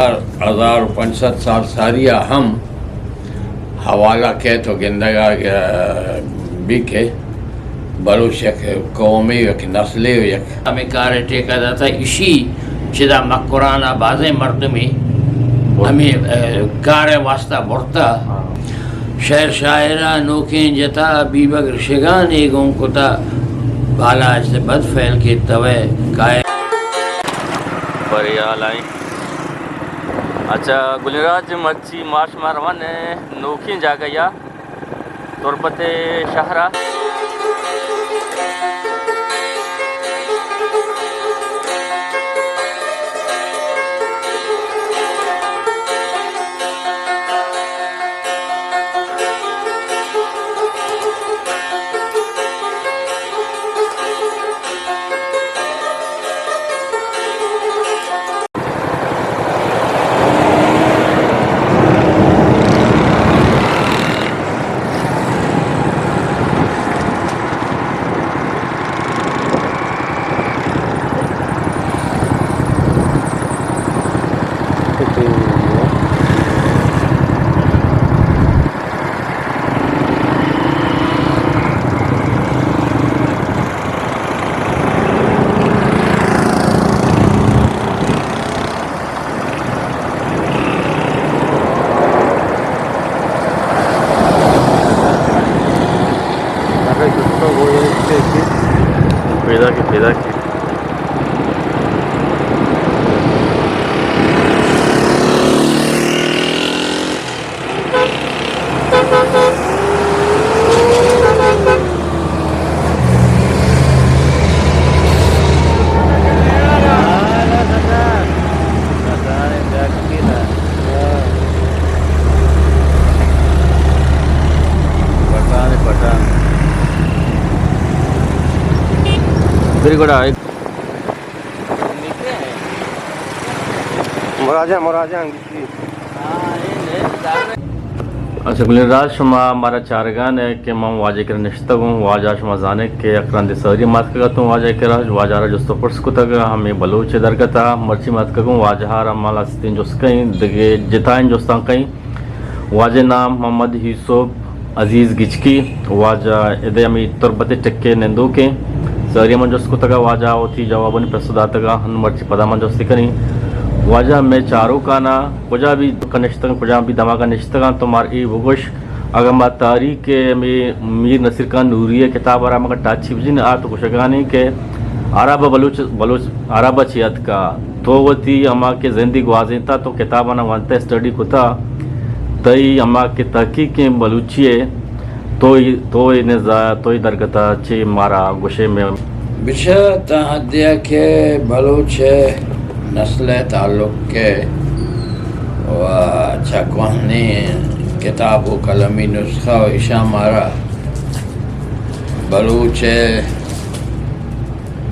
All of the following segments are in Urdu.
1500 سال ساریہ ہم حوالہ کے تو گندگا بھی کے بلوچ یک قومی یک نسلی یک ہمیں کار ٹیکا داتا اسی چدا مکرانا بازے مردمی ہمیں کار واسطہ برتا شہر شاعرہ نوکین جتا بیبگ رشگان ایگوں کتا بالا اس سے بد فعل کے توے کائے بڑھیا لائن. اچھا گلراج مچھی مارش مارون نوکین جا گیا تربت شہرہ پیدا کی very good. اچھا گلراج شما ہمارا چارگان ہے کہ میں واجہ کر نشتہ ہوں واجہ شما زانے کے اقران سوری مات کا تو واجہ کرا واجہ را جستو پرس کو تک ہمیں بلوچ درگتا مرچی مات کا واجہ را مالا ستین جس کہیں دگے جتائیں جستان کہیں واجہ نام محمد یوسف عزیز گچکی واجہ ادھے ہمیں تربت ٹکے نندو کے سوری من جس کو تک واجہ ہوتی جوابن پرسدا تک ہن مرچی پدا من جستی کنی واجہ میں چاروں کا نا کجا بھی کنشتگاں کجا بھی دما کا نشتگاں تمہار ای وگوش اگر ما تاریخ میں میر نصیر خان نوری کتاب آرام کا ٹاچی بجین آ تو کشگانی کہ عرب بلوچ عرب چیت کا تو وتی اما کے زندگی گوازیں تھا تو کتاب آنا وانتا اسٹڈی کو تھا تئی اما کے تحقیق کے بلوچی ہے تو درگتا چی مارا گوشے میں بچہ تحدیہ کے بلوچ نسل تعلق کے و چکوانی کتاب و قلمی نسخہ و اشا مارا بلوچ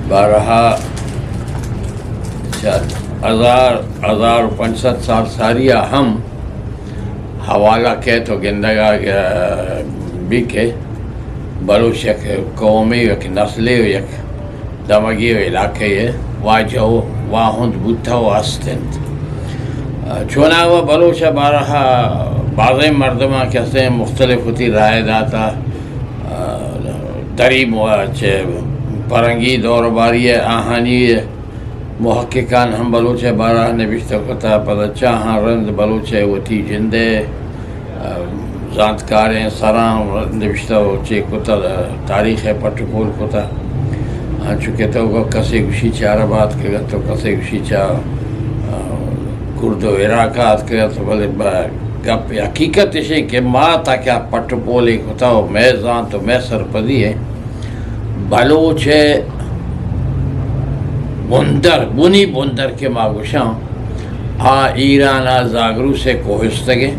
بارہا 1500 سال ساریہ ہم حوالہ کے تو گندگا بھی کے بلوچ یک قومی یک نسلی یک دمگی علاقے ہے واجہ واہند بودتا و استند چونا و بلوچ بارہا بعض مردمہ کہتے ہیں مختلف ہوتی رائے داتا دریم و پرنگی دور باری آہانی محققان ہم بلوچ بارہا نبشتہ کتا پتہ چاہاں رند بلوچ وتی جندے زانتکاریں سران نبشتہ چے کتا تاریخ پٹکول کتا چونکہ تو کسی گوشی چا عربات کے گا تو کسی گوشی چا کرد و عراقات کے گا تو بلے گپ حقیقت ہے کہ ماں تاکہ پٹ پولے کتا ہو میں زان تو میں سرپدی ہے بلوچ بندر بنی بندر کے ماں گوشاں ایران زاگرو سے کوہستگے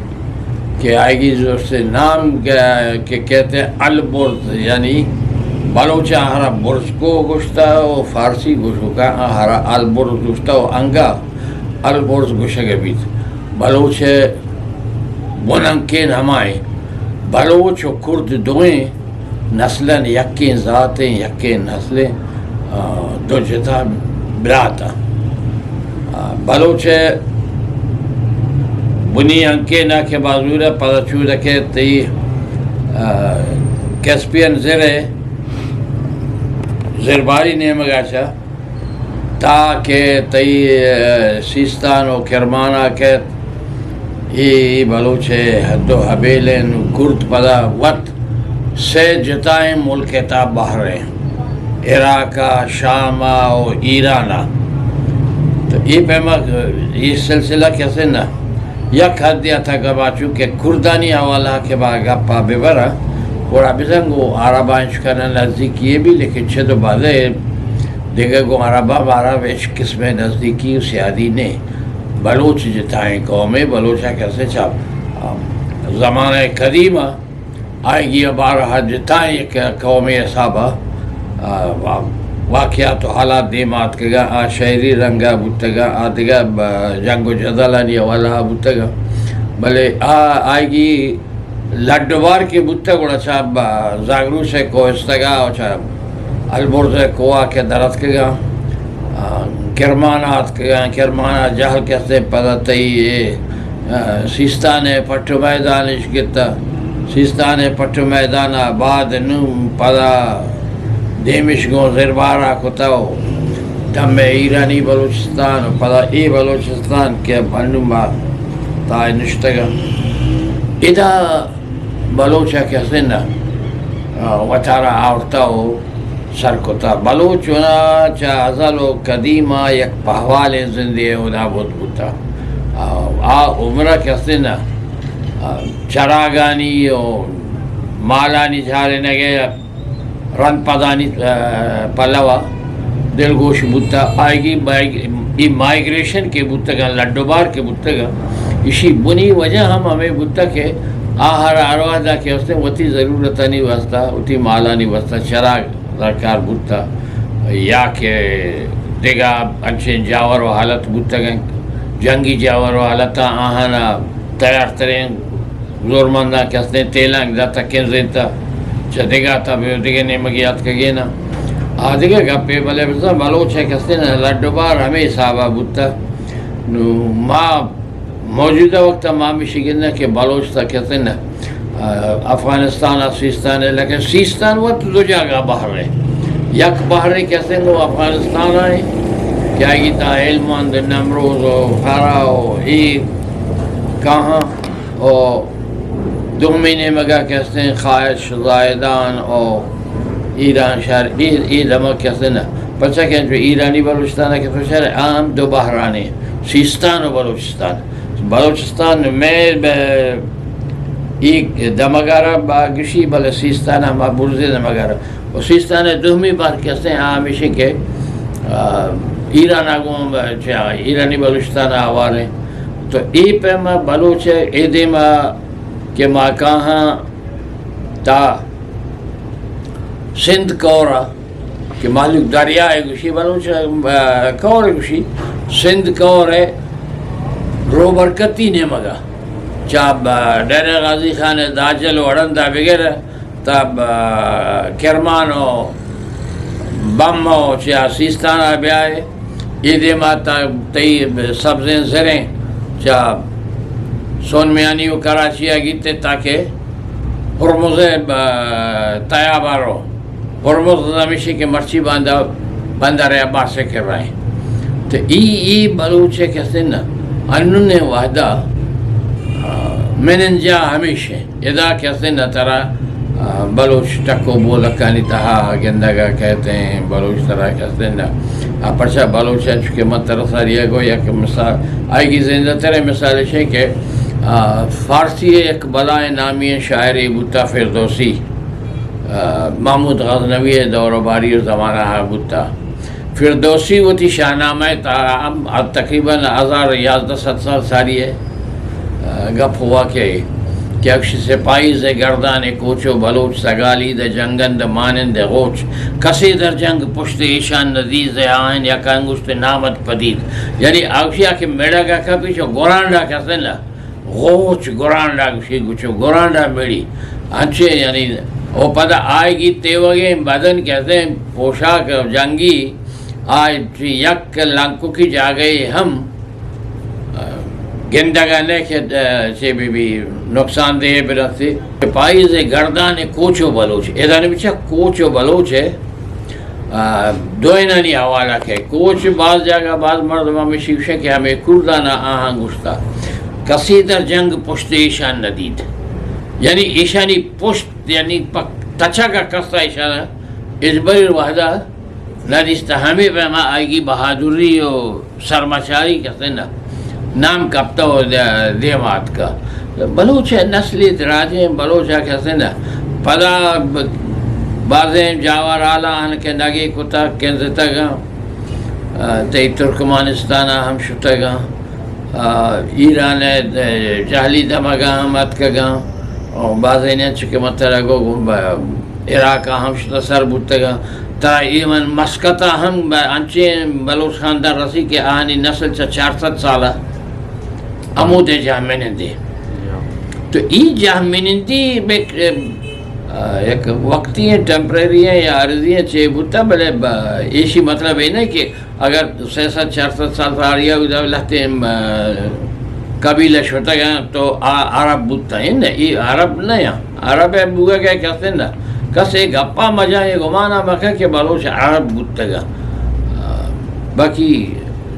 کہ آئے گی جو سے نام کہ کہتے ہیں البرز یعنی بلوچ ہرا برز کو گوشتا و فارسی گوشو کا ہرا البرز گوشتا و انگا البرز گوشگے بیت بلوچ بننکین ہمائیں بلوچ و کرد دوئیں نسلیں یکین ذاتیں یکین نسلیں دو جتا براتا بلوچ بنی انکے نہ کے بازورہ پدا چودہ کے تی کیسپین زرباری نیمگا چا تاکہ تی سیستان و کرمانا کے ای بلوچے دو حبیلین کرد پدا وقت سے جتائیں ملک تا بحریں عراق شام و ایران تو یہ پیما یہ سلسلہ کیسے نا یک حد دیا تھا کہ چونکہ کردانی حوالہ کے بعد گپا ببرا اور ابزنگو عربانش کرنا نزدیکی بھی لیکن چھے تو بازے دیکھے گو عرب ایش قسم نزدیکی و سیادی نے بلوچ جتائیں قومیں بلوچہ کیسے چاپ زمانہ قدیمہ آئے گی بارہا جتائیں ایک قومی حسابہ واقعات و حالات دیمات کے گا شہری رنگا بودتگا آدھگا جنگ و جدلانی والا بودتگا بلے آئے گی لڈوار کی بودتگا چاپ زاگرو سے کوہستگا اور چاپ البرز کوا کے درد کے گا کرمانات کے گا کرمانا جہل کہتے پدا تی سیستان پٹو میدانش گتا سیستان پٹو میدان بعد نوم پدا دیمش گو زربارہ کتاو دم ایرانی بلوچستان پدا ای بلوچستان کے بھنڈوما تا نشتگا ادا بلوچہ کے سنہ وطارہ آورتاو سرکتا بلوچونا چا ازالو قدیمہ یک پہوال زندگی ادا بود بوتا عمرہ کے سنہ چراغانی و مالانی جھالے نگے رن پدانی پلوا دلگوش بودتا آئے گی مائگریشن کے بودتا گا لڈوبار کے بودتا گا اسی بنی وجہ ہمیں بودتا کہ آہر آروادا کے واسطے وتی ضرورت نہیں واسطہ وتی مالا نہیں واسطہ چراغ درکار بودتا یا کہ دیگا انچین جاور و حالت بودتا گا جنگی جاور و حالتا آہانا تیار ترین زورمندہ کسنے تیلانگ داتا کنزیتا چا دیگا تا بیو دیگے نیمگیات کا گینا دیگا گپے بلے بزا بلوچے کسنے لڈو بار ہمیں صحابہ بودتا نو ما موجودہ وقت ما میشی گنا کہ بلوچ تا کسنے افغانستان سیستان ہے لیکن سیستان وقت دو جاگہ باہر ہے یک باہر ہے کسنے وہ افغانستان آئے کیا گی تا علمان دن نمروز و خارا و ای کہاں اور دو مہینے مگا کہتے ہیں خواہش زائدان اور ایران شہر ایدمہ کہتے ہیں پچھا کہ جو ایرانی بلوچستان ہے کہ تو شہر عام دو بحرانے سیستان و بلوچستان میں ایک دمگارہ باگشی بلے سیستان ہم برزی دمگارہ اور سیستان دومی بار کہتے ہیں ہمیشہ کہ ایران آگوں ایرانی بلوچستان آوارے تو ای پہ میں بلوچ ایدے میں کہ ماں کہاں تا سندھ کورا کہ مالک دریا ہے گوشی بلوچ کور ہے گوشی سندھ کور ہے رو برکتی نے مگا چاب ڈیر غازی خان داجل و اڑندہ بغیر تب کرمان و بم و چاہ سیستانہ بیائے ایدے ماں تا تی سبزیں زریں چاہ سون میانی و کراچی آگیتے تاکہ ہرمز تیابارو ہرمز ہمیشہ کے مرچی باندھا رہے عباس سے کر رہے ہیں تو ای بلوچے کہتے نا انہوں نے وحدہ مننجا ہمیشہ ادا کہتے نا ترہ بلوچ ٹکو بولکانی تہا گندگا کہتے ہیں بلوچ طرح کہتے نا پرچہ بلوچ ہے چونکہ مترسہ ریا گو یا کہ مثال آئے گی زندہ ترہ مثال ہے کہ فارسی ایک بلائے نامی شاعری بوتا فردوسی محمود غزنوی دور و باری و زمانہ بوتا فردوسی وہ تھی شاہنامہ تقریباً 1100 سال ساری ہے گپ ہوا کہ اکش سپاہی سے گردان کوچو بلوچ سگالی د جنگند مانند غوچ کسی در جنگ پشت ایشان ندیز آئین یا کانگوشت نامت پدید یعنی اکشیا کہ میڑا کا کپیچو گورانڈا کہتے نا غوچ گورانڈا کشی گچو گورانڈا میڑی انچے یعنی وہ پتہ آئے گی تیوگے بدن کہتے ہیں پوشاک جنگی آج یک لنکو کی جا گئے ہم گندگانے کے سے بھی نقصان دہ برستے پائیز گردان کوچ و بلوچ ادھر بچہ کوچ و بلوچ ہے دوئنانی حوالہ کے کوچ بعض جگہ بعض مردمہ میں شیوشے کہ ہمیں کردانہ آہاں گشتا کسی در جنگ پشت ایشان ندید یعنی ایشانی پشت یعنی تچا کا کستا ایشانہ ازبری وحدہ ندیستا ہمیں بہما آئے گی بہادری و سرمچاری کہتے ہیں نا نام کپتا ہو دیوات کا بلوچ نسلی دراجیں بلوچ کہتے ہیں نا پدا بعضیں جاوار آلہ ہن کے نگی کتا کنزتا گا تی ترکمانستانہ ہم شتا گا ایران جہلی دمگا ہم اتکا گا اور بعضیں نے چکے مطلع گو عراقہ ہم شتا سر بوتا گا تا ایمن مسکتہ ہم انچے بلوچ خاندان رسی کے آہنی نسل 400 سالہ امود جہمینندی تو ای جہمینندی ایک وقتی ہے ٹیمپریری ہے یا عرضی ہے چھے بوتا بلے ایشی مطلب ہے نا کہ اگر 600-400 سال فاریا ہوتا لہتے قبیلہ شوتا گیا تو عرب بوتا ہے نا ای عرب نا یا عرب ہے بوگا گیا کہتے ہیں نا کسے گپا مجا یہ گمانا مکہ کہ بلوچ عرب بوتا گا باقی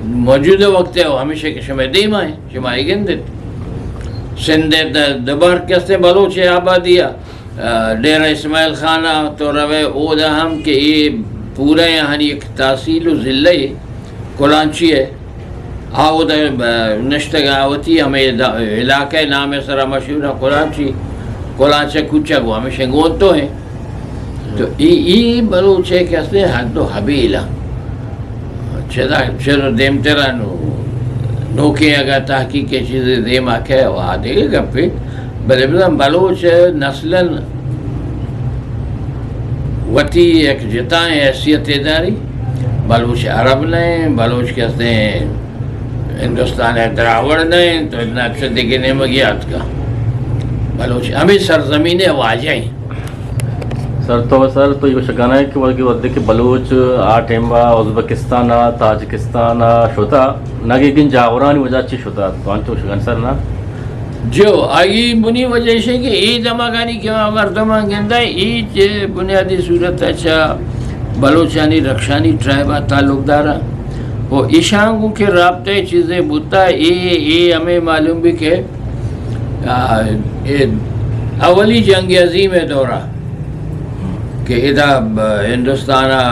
موجود وقت ہے وہ ہمیشہ کہ شمع دیمہ ہے شمع گندت سندھ دبار کسے بلوچ آبادیا ڈیرہ اسماعیل خانہ تو روے اودا ہم کہ یہ پورا یہاں ایک تحصیل و ضلع کلانچی ہے آودا نشتگا آوتی ہمیں علاقہ نام سرا مشہور ہے کلانچہ کچھا گو ہمیشہ گون تو ہیں تو ای بلوچ ہے کہتے ہیں حد و حبیلہ چلو دیم تیرا نوکے اگر تحقیق کے چیزیں دیم آکھے وہ آدھے گے گپے بلے بلن بلوچ نسلن وطی ایک جتائیں حیثیت داری بلوچ عرب نہیں بلوچ کہتے ہیں ہندوستان ہے دراوڑ نہیں تو اتنا اچھا دیکھنے مگیات کا بلوچ ہمیں سرزمین واجہ ہیں سر تو یہ شکانا ہے کہ ودے کہ بلوچ ٹیمبا ازبکستان تاجکستان شوتا نگی جاورانی وجہ چی شوتا تو انچو شکان سر نا جو آئی بنی وجہ سے کہ ای دماغانی کیوں مردمان گندہ ای بنیادی صورت اچھا بلوچانی رکشانی ٹرائبہ تعلق دارا وہ ایشانگوں کے رابطے چیزیں بوتا ای ہمیں معلوم بھی کہ اولی جنگ عظیم دورہ کہ ادھا ہندوستانہ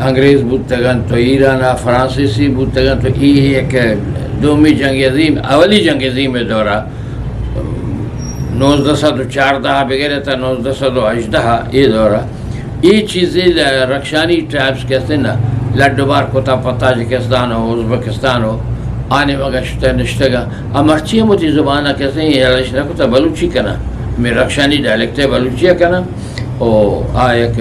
انگریز بودتگن تو ایرانہ فرانسیسی بودتگن تو ای ایک دومی جنگ عظیم اولی جنگ عظیم دورہ 1914 بغیر تھا 1918 یہ دورہ یہ چیزیں رکشانی ٹرائبس کہتے ہیں نا لڈوبار کتا تاجکستان ہو ازبکستان ہو آنے مگا شتا نشتگا امرچی موتی زبانہ کہتے ہیں یہ علشنہ کتا بلوچی کنا میں رکشانی ڈائلیکٹ ہے بلوچیہ کنا اور ایک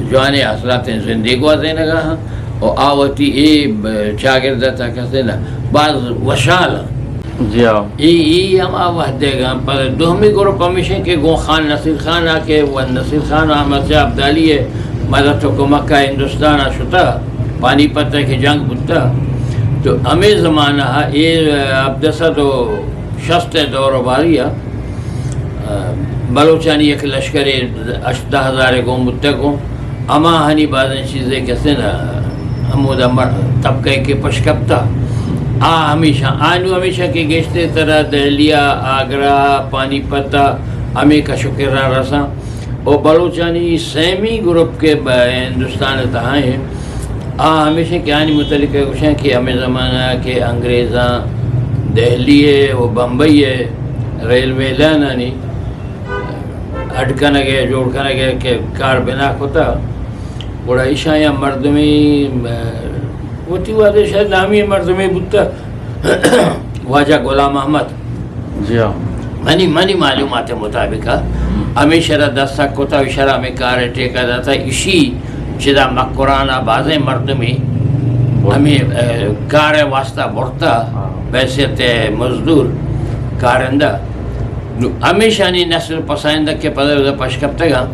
جوانے اثرات زندگی دینے گا ہاں اور آوتی ای چاگردہ تھا کہتے ہیں نا بعض وشال جی ہاں ای ہم آوہد دے گا پر دوہمی گروپ ہمیشہ کہ گو خان نصیر خان آکے وہ نصیر خان احمد شاہ عبدالی ہے مدد کو مکہ ہندوستان شتا پانی پتہ کے جنگ بودتا تو ہمیں زمانہ یہ عبدالسہ تو شست دور و باریہ بلوچانی ایک لشکر 10,000 کو متقوں اما ہنی بعضیں چیزیں کہتے نا ہمودہ طبقے کے پشکپتا ہمیشہ آنو ہمیشہ کے گشتے طرح دہلیہ آگرہ پانی پتہ ہمیں کا شکر رساں اور بلوچانی سیمی گروپ کے ہندوستان تہاں ہیں ہمیشہ کے آنی متعلق ہے کہ ہمیں زمانہ کے انگریزاں دہلی ہے وہ بمبئی ہے ریلوے لانانی اٹکانا گیا جوڑکانا گیا کہ کار بنا ہوتا بڑا عشاء یا مردمی ہوتی واضح شاید نامی مردمی بودتا واجہ غلام احمد جی ہاں منی معلومات مطابق ہمیں شرح دستا کتا شرح میں کار ٹیکا داتا اسی چیزا مقرانہ بازیں مردمی ہمیں کار واسطہ بڑھتا بحثیت مزدور کارندہ ہمیشہ نہیں نسل پسائندہ کے پدر پشکپتا گا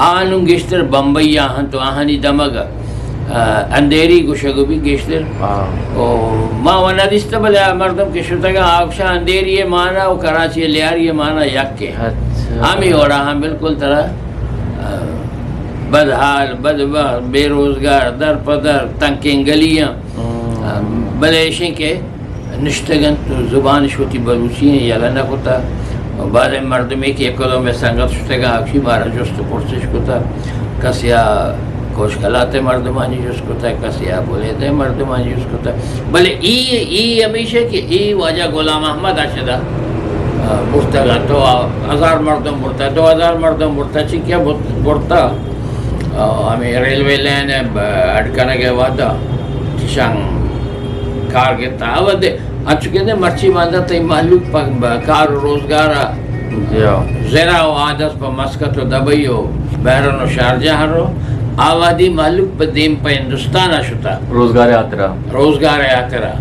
آنوں گشتر بمبئی آہن تو آہنی دمگا اندیری گوشگو بھی گیشتر ما ونادیست بلا مردم که شتگا آفشا اندیری مانا و کراچی لیاری مانا یک کے ہمی ہو رہا ہم بالکل طرح بدحال بدبخت بے روزگار در پدر تنکین گلیاں بلیشن کے نشتگن تو زبان شوتی بلوچی ہیں یا لنہ کتا بعد مردمی کے کدوں میں سنگت شتگا آکشی مارا جست پرسش کتا کسیا کوشکلاتے مردمانی جس کتا کسیا بولیتے مردمانی جس کتا بلے ای ہمیشہ کہ ای واجہ غلام احمد آشدہ برتگا 2000 مردم برتا 2000 مردم برتا چی کیا برتا ہمیں ریلوے لین اٹکانا کے وعدہ چشان کار کے تاود اچھو کہتے مرچی باندھا تی محلوک کار روزگارا زیرہ و عادت پا مسکت و دبئیو بحرن و شارجہ رو آوادی محلوک پا دیم پا ہندوستان شتا روزگار آترا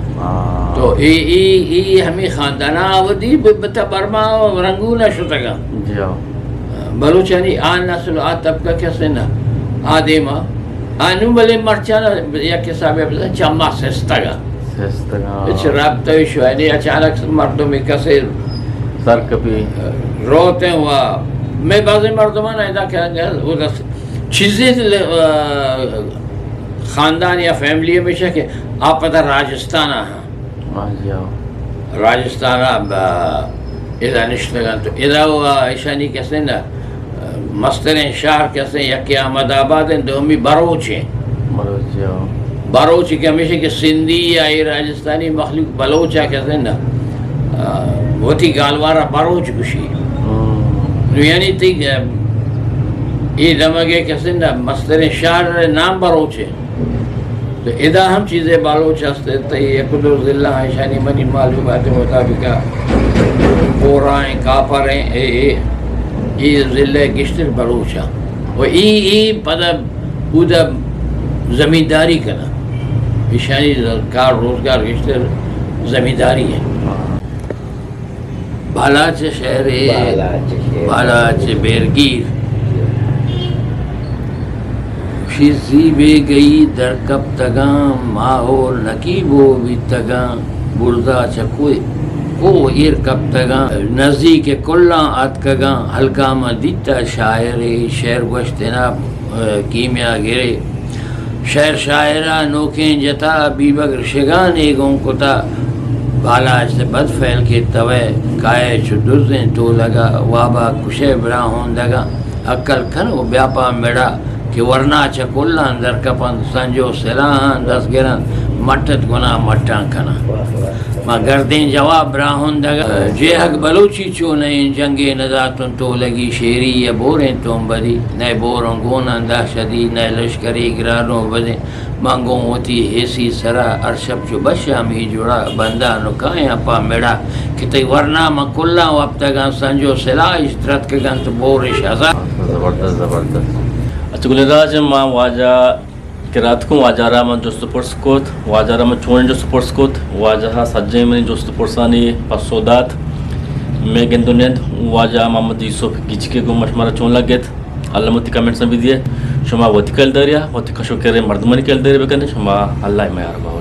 تو ای ہمیں خاندانا آوادی بتا برما رنگونا شتا گا بلوچانی آن نسل آن طبقہ کیسے نا آدیما آنو بلے مرچانا یک حسابی اپنے چما سستگا اچھ رابطوی شوائنی اچانک مردوں میں کسے سر کبھی روتے ہیں میں بعضی مردمان ایدا کہیں گے چیزیں خاندان یا فیملی ہمیشہ کہ آپ پتہ راجستانہ ہیں راجستانہ ادا نشتگان تو ادا ہوا ایشانی کیسے نا مسترین شہر کیسے یکی احمد آباد ہیں دومی بروچ ہیں بروچ کہ ہمیشہ کہ سندھی یا راجستانی مخلوق بلوچا کیسے نا وہ تھی گالوارا بروچ کشی یعنی تھی یہ دمگے کیسے نا مسترین شہر نام بروچ ہیں تو ادا ہم چیزیں بلوچ ہستے تو یہ قدر ضلع ایشانی منی معلومات مطابقہ پورائیں کاپریں یہ ضلع گشتر بلوچا و ای پدا اودا زمینداری کنا ایشانی کار روزگار گشتر زمینداری ہے بالاچ شہر بالاچ بیرگیر شیزی بے گئی در کب تگام ماحول نکیبو بھی تگام بردا چکوئے کو ایر کب تگام نزدیک کلاں آتکگاں ہلکا ما دیتا شاعر شعر گوشتنا کیمیا گرے شعر شاعرہ نوکیں جتا بیبگر شگان ایگوں کتا بالا سے بد فیل کے توے کائے چو دزیں تو لگا وابا کشے برا ہوندگا عقل کھن و بیاپا میڑا کہ ورنہ چکلان در کپن سنجو سلاحان دس گرن مٹت گنا مٹان کنا ما گردین جواب راہن دگا جے حق بلوچی چو نئین جنگی نزاتن تو لگی شیری یا بوریں توم بدی نئے بورن گونن دا شدی نئے لشکری گرانوں بدیں مانگوں ہوتی ایسی سرا ارشب چو بشام ہی جڑا بندہ نکائیں اپا میڑا کہ تی ورنہ ما کلا وقت گان سنجو سلاح اشترت کے گان تو بورش ہزار زبردست اچھا گلی راج ماں واجہ کرات کو واجہ من جست پرس کوت واجہ من چون جست پرس کوت واجہ سجے من جست پرسانی پسودات میں گندونید واجہ محمد یوسف گچ کے گو مشمارا چون لگت اللہ متی کمنٹ سے بھی دیے شما وتی کل دریا وتی کشو کرے مردمانی کل دریا بکنے شما اللہ میار با